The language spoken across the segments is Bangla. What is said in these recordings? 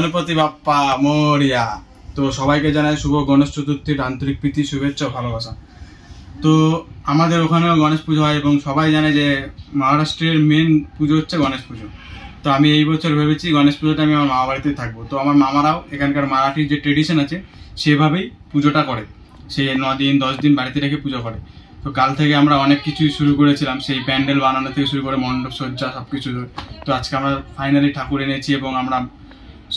গণপতি বাপ্পা মোরিয়া। তো সবাইকে জানাই শুভ গণেশ চতুর্থীর আন্তরিক প্রীতি, শুভেচ্ছা, ভালোবাসা। তো আমাদের ওখানেও গণেশ পুজো হয় এবং সবাই জানে যে মহারাষ্ট্রের মেন পুজো হচ্ছে গণেশ পুজো। তো আমি এই বছর ভেবেছি গণেশ পুজোটা আমি আমার মামা বাড়িতে থাকবো। তো আমার মামারাও এখানকার মারাঠির যে ট্রেডিশন আছে সেভাবেই পুজোটা করে, সে 9 দিন 10 দিন বাড়িতে রেখে পুজো করে। তো কাল থেকে আমরা অনেক কিছুই শুরু করেছিলাম, সেই প্যান্ডেল বানানো থেকে শুরু করে মণ্ডপ সজ্জা সব কিছু। তো আজকে আমরা ফাইনালি ঠাকুর এনেছি এবং আমরা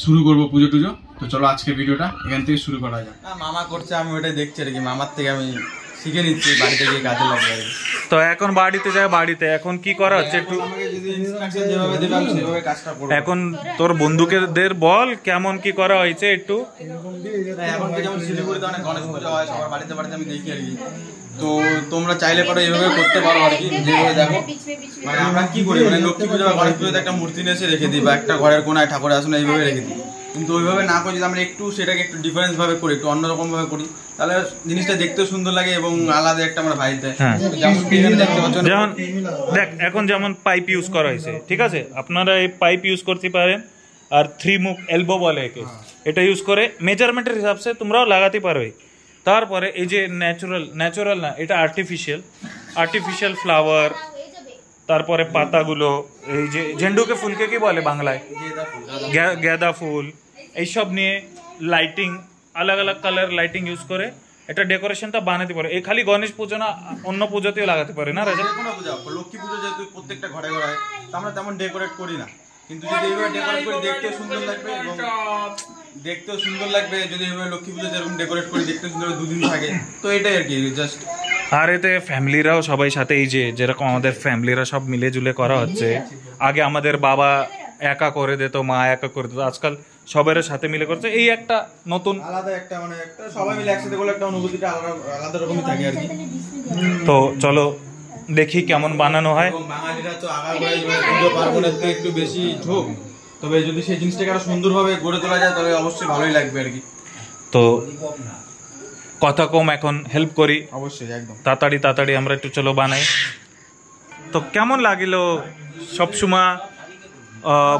শুরু করবো পুজো টুজো। তো চলো আজকে ভিডিওটা এখান থেকে শুরু করা যাক। মামা করছে, আমি ওটাই দেখছি আর কি, মামার থেকে আমি শিখে নিচ্ছি, বাড়িতে গিয়ে কাজে লাগবে আর কি। তো এখন বাড়িতে যায়, বাড়িতে এখন কি করা হচ্ছে একটু এখন তোর বন্ধুকেদের বল কেমন কি করা হয়েছে একটু। এখন তো যেমন শিলিগুড়িতে অনেক গণেশ পুজো হয়, সবার বাড়িতে বাড়িতে আমি দেখি আর কি। তো তোমরা চাইলে পরে এইভাবে করতে পারো আর কি, যেভাবে দেখো। মানে আমরা কি করি, মানে লক্ষ্মী পুজো বা গণেশ পুজোতে একটা মূর্তি নিয়ে এসে রেখে দিই, বা একটা ঘরের কোনায় ঠাকুরের আসনে এইভাবে রেখে দিই। কিন্তু ওইভাবে না করে যদি আমরা একটু সেটাকে একটু ডিফারেন্স ভাবে করি, একটু অন্যরকম ভাবে করি, তাহলে জিনিসটা দেখতেও সুন্দর লাগে এবং আলাদা একটা আমরা ভাই দেয়। যেমন দেখ এখন যেমন পাইপ ইউজ করা হয়েছে, ঠিক আছে, আপনারা এই পাইপ ইউজ করতে পারেন। আর 3 মুখ এলবো বলে একে, এটা ইউজ করে মেজারমেন্টের হিসাব সে তোমরাও লাগাতে পারো। তারপরে এই যে ন্যাচারাল না, এটা আর্টিফিশিয়াল ফ্লাওয়ার, তারপরে পাতাগুলো, এই যে ঝেন্ডুকে ফুলকে কি বলে বাংলায়, গেঁদা ফুল, এইসব নিয়ে লাইটিং, আলাদা আলাদা কালার লাইটিং ইউজ করে এটা ডেকোরেশনটা বানাতে পারে। এই খালি গণেশ পুজো না, অন্য পুজোতেও লাগাতে পারে না রাজা? কোনো পুজো, লক্ষ্মী পুজো যেহেতু প্রত্যেকটা ঘরে ঘরে হয়, তো আমরা তেমন ডেকোরেট করি না, কিন্তু যদি এইভাবে ডেকোরেট করি দেখতেও সুন্দর লাগবে এবং দেখতেও সুন্দর লাগবে। যদি এইভাবে লক্ষ্মী পুজো যেরকম ডেকোরেট করি দেখতে সুন্দর 2 দিন থাকে, তো এটাই আর কি জাস্ট। আর এতে ফ্যামিলিরাও সবাই সাথে, এই যে যেরকম আমাদের ফ্যামিলিরা সব মিলে জুলে করা হচ্ছে। আগে আমাদের বাবা একা করে দিত, মা একা করে দিত, আজকাল সবার সাথে মিলে করছে। এই একটা নতুন আলাদা একটা, মানে একটা সবাই মিলে একসাথে করলে একটা অনুভূতিটা আলাদা রকমই থাকে আর কি। তো চলো দেখি কেমন বানানো হয়। বাঙালিরা তো আগাগোড়াই পুজো পার্বণের থেকে একটু বেশি ঝোঁক, তবে যদি সেই জিনিসটাকে আরো সুন্দরভাবে গড়ে তোলা যায় তবে অবশ্যই ভালোই লাগবে আর কি। তো কথা কম, এখন হেল্প করি অবশ্যই, একদম তাড়াতাড়ি আমরা একটু চলো বানাই। তো কেমন লাগিল সবসময়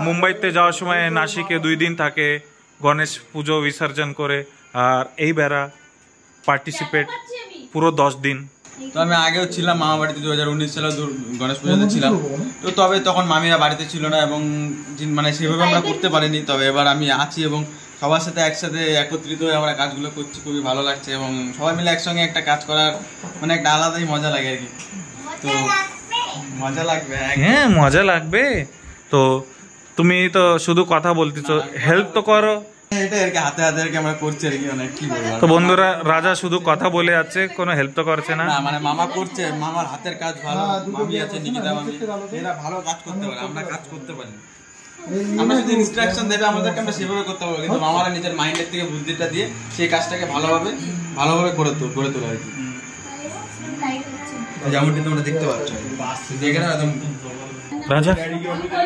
মুম্বাইতে যাওয়ার সময় নাসিকে 2 দিন থাকে, গণেশ পুজো বিসর্জন করে, আর এই বেড়া পার্টিসিপেট পুরো 10 দিন। তো আমি আগেও ছিলাম মামা বাড়িতে, 2019 সালে গণেশ পুজোতে ছিলাম। তো তবে তখন মামিরা বাড়িতে ছিল না এবং মানে সেভাবে আমরা করতে পারিনি। তবে এবার আমি আছি এবং সবার সাথে একসাথে একত্রিত হয়ে আমরা কাজগুলো করছি, খুবই ভালো লাগছে এবং সবাই মিলে একসঙ্গে একটা কাজ করার মানে একটা আলাদাই মজা লাগে আর কি। তো মজা লাগবে, হ্যাঁ মজা লাগবে। তো তুমি তো শুধু কথা বলতেছো, হেল্প তো করো। এটাই আর কি, হাতে হাতে আর কি আমরা করছি আর কি, অনেক কি বলবো। তো বন্ধুরা, রাজা শুধু কথা বলে যাচ্ছে, কোনো হেল্প তো করছে না। মানে মামা করছে, মামার হাতের কাজ ভালো, মামি আছে নিকিতা মামি, এরা ভালো কাজ করতে পারে, আমরা কাজ করতে পারি। আমরা যদি ইনস্ট্রাকশন দেবে আমাদেরকে, আমরা সেভাবে করতে পারবো, কিন্তু মামারা নিজের মাইন্ডের থেকে বুদ্ধিটা দিয়ে সেই কাজটাকে ভালোভাবে গড়ে তোলে আর কি। যেমনটি তোমরা দেখতে পাচ্ছ, দেখে না একদম। রাজা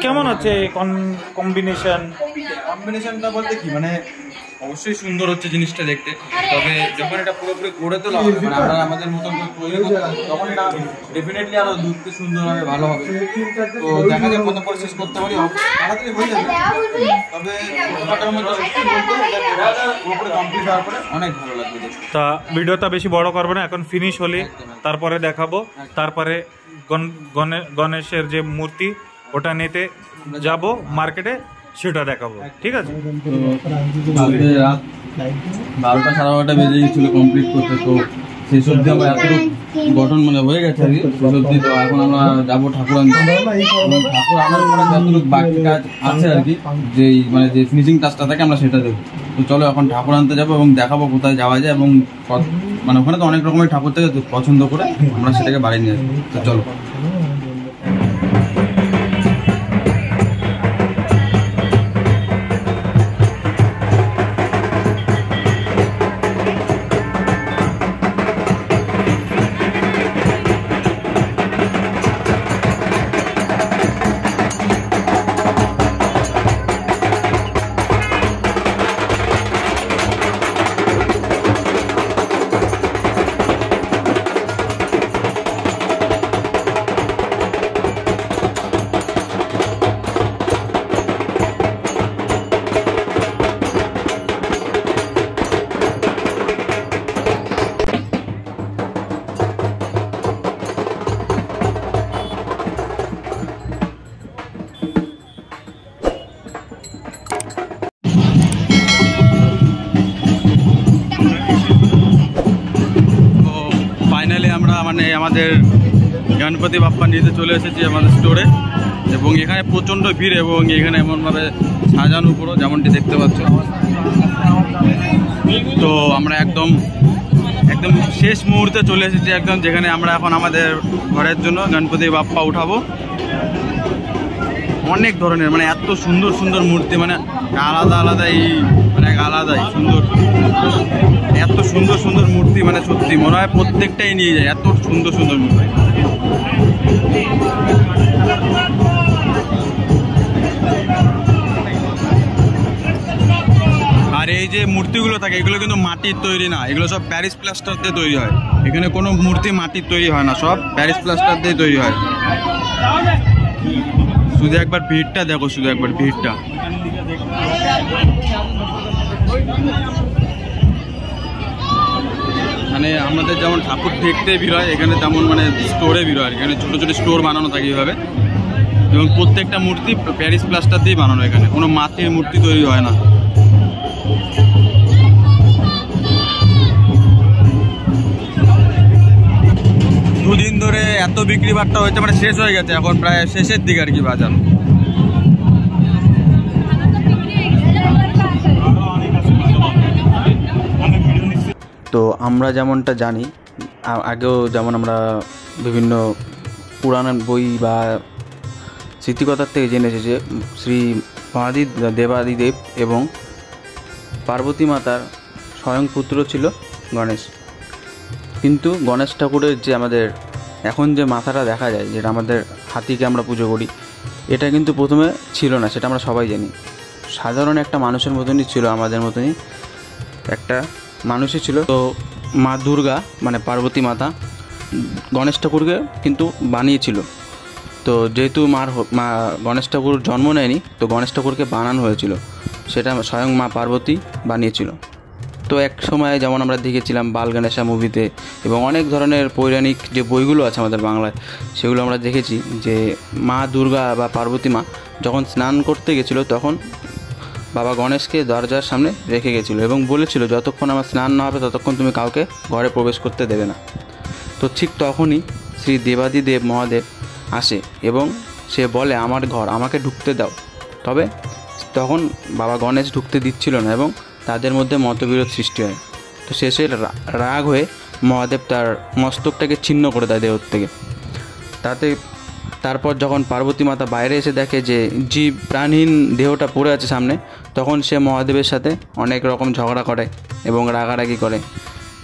কেমন হচ্ছে কম্বিনেশনটা বলতে কি, মানে অবশ্যই সুন্দর হচ্ছে জিনিসটা দেখতে। তবে যখন এটা পুরোপুরি গড়ে তোলা হবে, মানে আমরা আমাদের মতন করে তৈরি করতে হবে, তখন এটা ডেফিনেটলি আরো দেখতে সুন্দর হবে, ভালো হবে। তো দেখা যাক কত প্রসেস করতে পারি, তাড়াতাড়ি হয়ে যাবে। তবে ওটার মধ্যে পুরোপুরি কমপ্লিট হওয়ার পরে অনেক ভালো লাগবে। তা ভিডিওটা বেশি বড় করবো না, এখন ফিনিশ হলে তারপরে দেখাবো। তারপরে গণেশের যে মূর্তি ওটা নিতে যাব মার্কেটে, সেটা দেখাবো, ঠিক আছে? রাত 12টা 12:30 বেজে গেছিল কমপ্লিট করতে। তো সেই সবজি আমরা এতটুকু গঠন মানে হয়ে গেছে আর কি সেই সবজি। তো এখন আমরা যাবো ঠাকুর আনতে, ঠাকুর আনার পরে যতটুকু বাকি কাজ আছে আর কি, যেই মানে যে ফিনিশিং টাচটা থাকে আমরা সেটা দেবো। তো চলো এখন ঠাকুর আনতে যাবো এবং দেখাবো কোথায় যাওয়া যায় এবং মানে ওখানে তো অনেক রকমের ঠাকুর থেকে পছন্দ করে আমরা সেটাকে বাড়ি নিয়ে আসবো। তো চলো। আমাদের গণপতি বাপ্পা নিতে চলে এসেছি আমাদের স্টোরে, এবং এখানে প্রচণ্ড ভিড় এবং এখানে এমনভাবে সাজানো পুরো যেমনটি দেখতে পাচ্ছ। তো আমরা একদম শেষ মুহূর্তে চলে এসেছি একদম, যেখানে আমরা এখন আমাদের ঘরের জন্য গণপতি বাপ্পা উঠাবো। অনেক ধরনের মানে এত সুন্দর সুন্দর মূর্তি, মানে আলাদা আলাদাই সুন্দর, এত সুন্দর সুন্দর মূর্তি, মানে সত্যি মনে হয় প্রত্যেকটাই নিয়ে যায়, এত সুন্দর সুন্দর মূর্তি। আর এই যে মূর্তিগুলো থাকে এগুলো কিন্তু মাটির তৈরি না, এগুলো সব প্যারিস প্লাস্টার দিয়ে তৈরি হয়। এখানে কোনো মূর্তি মাটির তৈরি হয় না, সব প্যারিস প্লাস্টার দিয়ে তৈরি হয়। শুধু একবার ভিড়টা দেখো, শুধু একবার ভিড়টা। মানে আমাদের যেমন ঠাকুর দেখতে ভিড় হয়, এখানে তেমন মানে স্টোরে ভিড় হয়। এখানে ছোটো ছোটো স্টোর বানানো থাকে এইভাবে, এবং প্রত্যেকটা মূর্তি প্যারিস প্লাস্টার দিয়ে বানানো, এখানে কোনো মাটির মূর্তি তৈরি হয় না। দুদিন ধরে এত বিক্রি বাট্টা হয়েছে, মানে শেষ হয়ে গেছে, এখন প্রায় শেষের দিকে আর কি বাজার। তো আমরা যেমনটা জানি, আগেও যেমন আমরা বিভিন্ন পুরাণ বই বা স্মৃতিকথার থেকে জেনেছি যে শ্রী দেবাদিদেব এবং পার্বতী মাতার স্বয়ং পুত্র ছিল গণেশ। কিন্তু গণেশ ঠাকুরের যে আমাদের এখন যে মাথাটা দেখা যায়, যেটা আমাদের হাতিকে আমরা পুজো করি, এটা কিন্তু প্রথমে ছিল না, সেটা আমরা সবাই জানি। সাধারণ একটা মানুষের মতনই ছিল, আমাদের মতনই একটা মানুষই ছিল। তো মা দুর্গা মানে পার্বতী মাতা গণেশ ঠাকুরকে কিন্তু বানিয়েছিল। তো যেহেতু মা গণেশ ঠাকুর জন্ম নেয়নি, তো গণেশ ঠাকুরকে বানানো হয়েছিল, সেটা স্বয়ং মা পার্বতী বানিয়েছিল। তো এক সময় যেমন আমরা দেখেছিলাম বাল গণেশা মুভিতে, এবং অনেক ধরনের পৌরাণিক যে বইগুলো আছে আমাদের বাংলায়, সেগুলো আমরা দেখেছি যে মা দুর্গা বা পার্বতী মা যখন স্নান করতে গেছিলো, তখন বাবা গণেশকে দরজার সামনে রেখে গেছিলো এবং বলেছিল, যতক্ষণ আমার স্নান না হবে ততক্ষণ তুমি কাউকে ঘরে প্রবেশ করতে দেবে না। তো ঠিক তখনই শ্রী দেবাদিদেব মহাদেব আসে এবং সে বলে, আমার ঘর, আমাকে ঢুকতে দাও। তবে তখন বাবা গণেশ ঢুকতে দিচ্ছিল না এবং তাদের মধ্যে মতবিরোধ সৃষ্টি হয়। তো শেষে রাগ হয়ে মহাদেব তার মস্তকটাকে ছিন্ন করে দেয় দেহ থেকে। তারপর যখন পার্বতী মাতা বাইরে এসে দেখে যে জীব প্রাণহীন দেহটা পড়ে আছে সামনে, তখন সে মহাদেবের সাথে অনেক রকম ঝগড়া করে এবং রাগারাগি করে।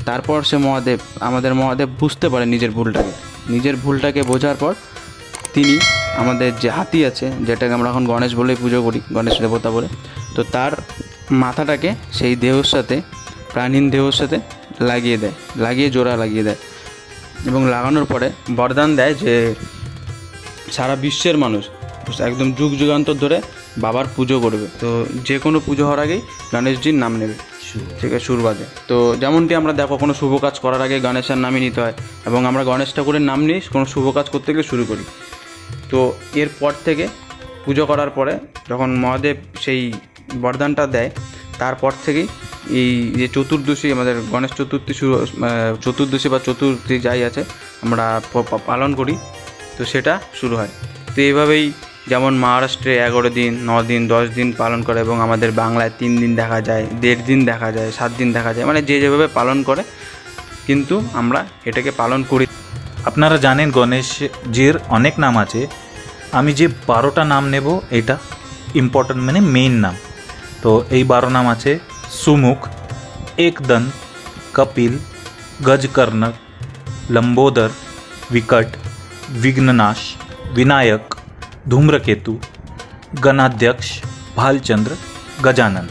তারপর আমাদের মহাদেব বুঝতে পারে নিজের ভুলটাকে বোঝার পর তিনি আমাদের যে হাতি আছে, যেটাকে আমরা এখন গণেশ বলেই পুজো করি, গণেশ দেবতা বলে, তো তার মাথাটাকে সেই দেহর সাথে, প্রাণহীন দেহর সাথে জোড়া লাগিয়ে দেয় এবং লাগানোর পরে বরদান দেয় যে সারা বিশ্বের মানুষ একদম যুগ যুগান্তর ধরে বাবার পুজো করবে। তো যে কোনো পুজো হওয়ার আগেই গণেশজির নাম নেবে, ঠিক আছে, সুর বাজে। তো যেমনটি আমরা দেখো, কোনো শুভ কাজ করার আগে গণেশের নামই নিতে হয়, এবং আমরা গণেশ ঠাকুরের নাম নিয়ে কোনো শুভ কাজ করতে গেলে শুরু করি। তো এরপর থেকে পুজো করার পরে যখন মহাদেব সেই বরদানটা দেয়, তারপর থেকেই এই যে চতুর্দশী, আমাদের গণেশ চতুর্দশী বা চতুর্থী যাই আছে আমরা পালন করি, তো সেটা শুরু হয়। তো এইভাবেই যেমন মহারাষ্ট্রে 11 দিন, 9 দিন, 10 দিন পালন করে, এবং আমাদের বাংলায় 3 দিন দেখা যায়, 1.5 দিন দেখা যায়, 7 দিন দেখা যায়, মানে যে যেভাবে পালন করে, কিন্তু আমরা এটাকে পালন করি। আপনারা জানেন গণেশজির অনেক নাম আছে, আমি যে 12টা নাম নেব এটা ইম্পর্টেন্ট, মানে মেইন নাম। তো এই 12 নাম আছে: সুমুখ, एकदंत, कपिल, गजकर्णक, लंबोदर, विकट, विघ्ननाश, विनायक, धूम्रकेतु, गणाध्यक्ष, भालचंद्र, गजानन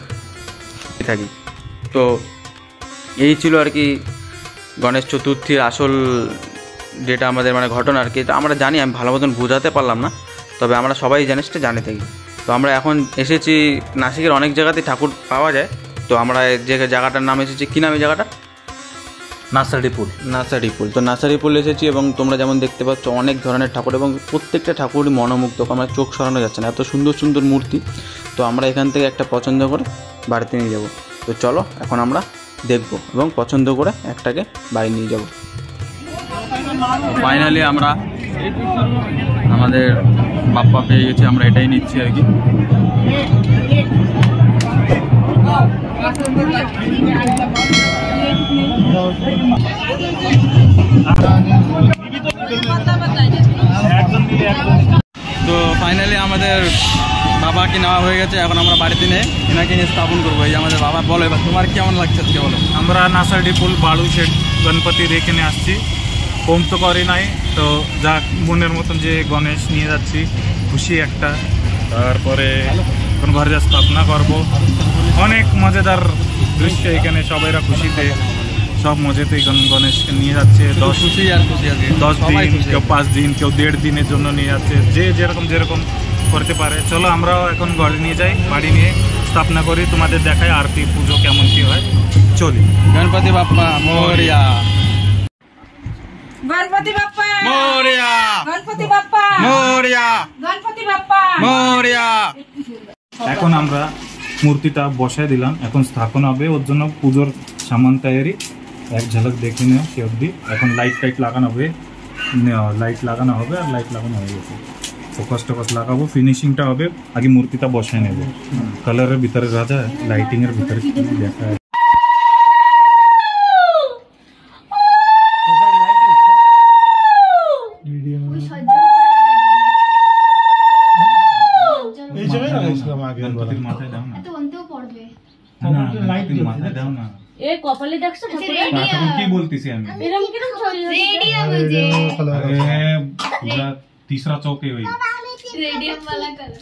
থাকি। তো এই ছিল আর কি গণেশ চতুর্থীর আসল যেটা আমাদের মানে ঘটনা আর কি। তো আমরা জানি, আমি ভালো মতন বোঝাতে পারলাম না, তবে আমরা সবাই জিনিসটা জানে থাকি। তো আমরা এখন এসেছি নাসিকের অনেক জায়গাতেই ঠাকুর পাওয়া যায়। তো আমরা যে জায়গাটার নাম এসেছি, কী নাম এই জায়গাটা? নার্সারিপুল। তো নার্সারিপুল এসেছি, এবং তোমরা যেমন দেখতে পাচ্ছ অনেক ধরনের ঠাকুর, এবং প্রত্যেকটা ঠাকুরই মনোমুগ্ধক, আমার চোখ সরানো যাচ্ছে না, এত সুন্দর সুন্দর মূর্তি। তো আমরা এখান থেকে একটা পছন্দ করে বাড়িতে নিয়ে যাব। তো চলো এখন আমরা দেখব এবং পছন্দ করে একটাকে বাড়ি নিয়ে যাব। ফাইনালি আমরা আমাদের বাপ্পা পেয়ে গেছি, আমরা এটাই নিচ্ছি আর কি। তো ফাইনালি আমাদের বাবাকে নেওয়া হয়ে গেছে, এখন আমরা বাড়িতে নিয়ে এনাকে নিয়ে স্থাপন করবো। এই আমাদের বাবা, বলো এবার তোমার কেমন লাগছে আজকে বলো। আমরা নাসাডি পুল বালু শেড গণপতি রেখে নিয়ে আসছি, কম তো করি নাই, তো যা মনের মতন যে গণেশ নিয়ে যাচ্ছি, খুশি একটা। তারপরে এখন ঘরে যা স্থাপনা করবো, অনেক মজাদার দৃশ্য এখানে, সবাইরা খুশিতে সব মজাতে গণেশকে নিয়ে যাচ্ছে। 10 খুশি আর খুশি আছে, 10 দিন, কেউ 5 দিন, কেউ 1.5 দিনের জন্য নিয়ে যাচ্ছে, যে যেরকম করতে পারে। চলো আমরাও এখন ঘরে নিয়ে যাই, বাড়ি নিয়ে স্থাপনা করি, তোমাদের দেখায় আরতি পুজো কেমন কি হয়। চলি। Ganapati Bappa Moria, Ganapati Bappa Moria, Ganapati Bappa Moria, Ganapati Bappa Moria. এখন আমরা মূর্তিটা বসায় দিলাম, এখন স্থাপন হবে, ওর জন্য পুজোর সামান তৈরি এক ঝলক দেখে নেওয়া সে অবধি। এখন লাইট লাগানো হবে, লাইট লাগানো হবে, আর লাইট লাগানো হয়ে গেছে, ফোকাস লাগাবো, ফিনিশিংটা হবে। আগে মূর্তিটা বসায় নেব, কালারের ভিতরে রাজা, লাইটিং এর ভিতরে দেখা যায়। মাথায় দাও না, মাথায় দাও না, কপালে দেখছো কি বলতেছি আমি, तीसरा चौक है वही रेडियम वाला कलर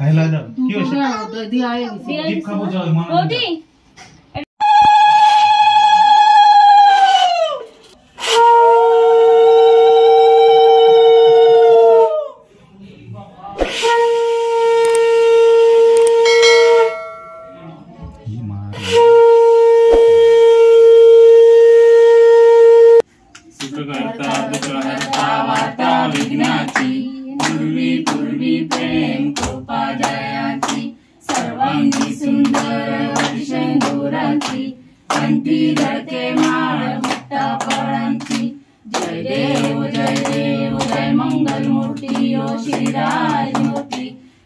पहला दाव की होशे दिया आहे दीप खाबो जाओ मोदी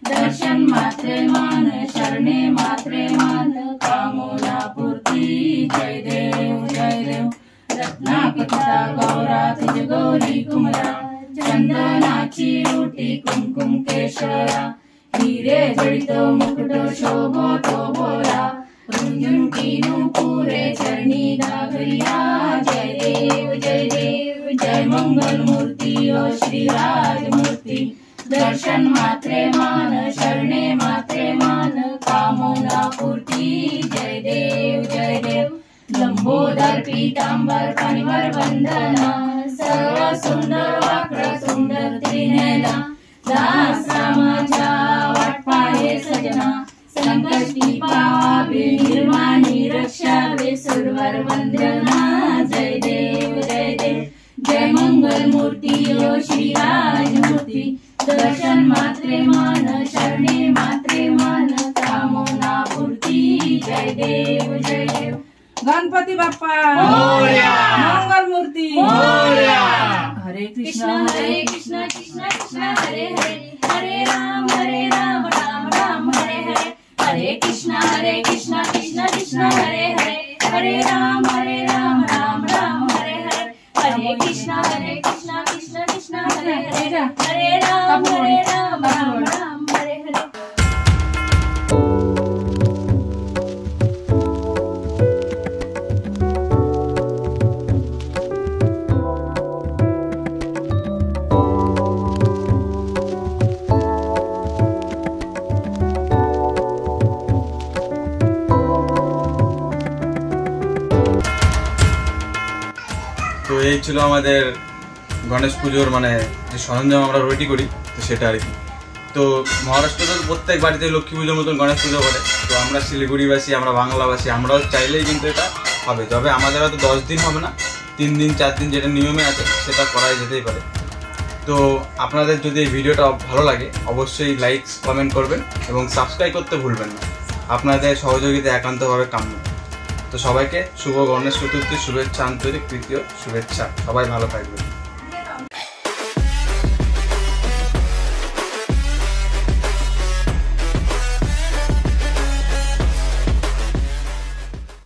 दर्शन मात्रे मान शरणे मात्रे मान कामना पूर्ति जय देव रत्नापिता गौरा तुझ गौरी कुमरा चंदनाची रोटी कुमकुम केशरा हीरे जड़ित मुकुट शोभो तो बोरा रुंझुन कीनु पूरे चरणी दागरिया जय देव जय मंगल मूर्ति ओ श्री राज मूर्ति दर्शन मात्रे मान शरणे मात्रे मान कामना पूर्ति जय देव लंबोदर पीतांबर फणिवर वंदना सर्व सुंदर वक्र सुंदर त्रिनयना दास रामाच्या वाटपाये सजना संकष्टी पावे निर्माणी रक्षावे सुरवर वंदना जय देव जय मंगल मूर्ति ओ श्री राज मूर्ति दर्शन मात्रे मान शरणे मात्रे मान कामना पूर्ति जय देव गणपति बाप्पा मोरया मंगल मूर्ति मोरया हरे कृष्ण कृष्ण कृष्ण हरे हरे हरे राम राम राम हरे हरे हरे कृष्ण कृष्ण कृष्ण हरे हरे हरे राम राम राम हरे हरे हरे कृष्ण कृष्ण कृष्ण हरे हरे हरे राम राम हरे हरे। তো এই ছিল আমাদের গণেশ পুজোর মানে যে সরঞ্জাম আমরা রেডি করি, তো সেটা আর কি। তো মহারাষ্ট্র তো প্রত্যেক বাড়িতে লক্ষ্মী পুজোর মতন গণেশ পুজো করে, তো আমরা শিলিগুড়িবাসী, আমরা বাংলাবাসী, আমরাও চাইলেই কিন্তু এটা হবে। তবে আমাদের হয়তো 10 দিন হবে না, 3 দিন 4 দিন যেটা নিয়মে আছে সেটা করাই যেতেই পারে। তো আপনাদের যদি এই ভিডিওটা ভালো লাগে অবশ্যই লাইক কমেন্ট করবেন এবং সাবস্ক্রাইব করতে ভুলবেন না, আপনাদের সহযোগিতা একান্তভাবে কাম্য। তো সবাইকে শুভ গণেশ চতুর্থী শুভেচ্ছা, আন্তরিক প্রীতি ও শুভেচ্ছা। সবাই ভালো থাকবে।